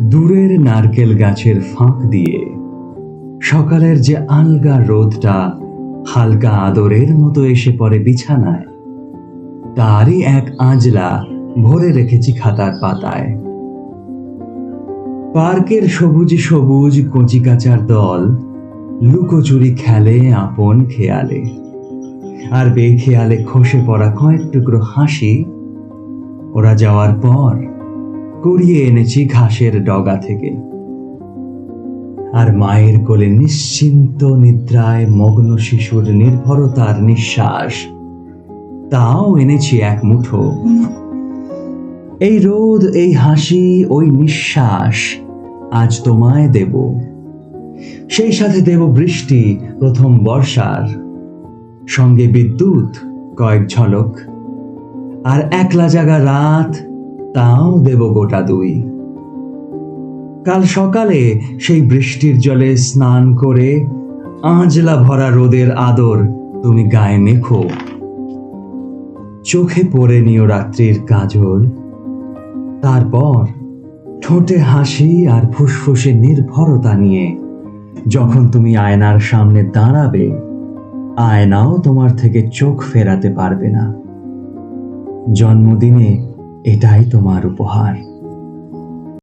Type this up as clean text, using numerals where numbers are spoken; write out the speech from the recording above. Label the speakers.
Speaker 1: দূরের নারকেল গাছের ফাঁক দিয়ে সকালের যে আলগা রোদটা হালকা আদরের মতো এসে পড়ে বিছানায়, তারই এক আঁজলা ভরে রেখেছি খাতার পাতায়। পার্কের সবুজ সবুজ কচিকাচার দল লুকোচুরি খেলে আপন খেয়ালে, আর বেখেয়ালে খসে পড়া কয়েক টুকরো হাসি ওরা যাওয়ার পর কুড়িয়ে এনেছি ঘাসের ডগা থেকে। আর মায়ের কোলে নিশ্চিন্ত নিদ্রায় মগ্ন শিশুর নির্ভরতার নিঃশ্বাস, তাও এনেছি এক মুঠো। এই রোদ, এই হাসি, ওই নিঃশ্বাস আজ তোমায় দেব। সেই সাথে দেব বৃষ্টি প্রথম বর্ষার, সঙ্গে বিদ্যুৎ কয়েক ঝলক, আর একলা জাগা রাত, তাও দেব গোটা দুই। কাল সকালে সেই বৃষ্টির জলে স্নান করে আঁজলা ভরা রোদের আদর তুমি গায়ে মেখো। চোখে পরে নিও রাত্রির কাজল, তারপর ঠোঁটে হাসি আর ফুসফুসে নির্ভরতা নিয়ে যখন তুমি আয়নার সামনে দাঁড়াবে, আয়নাও তোমার থেকে চোখ ফেরাতে পারবে না। জন্মদিনে এটাই তোমার উপহার।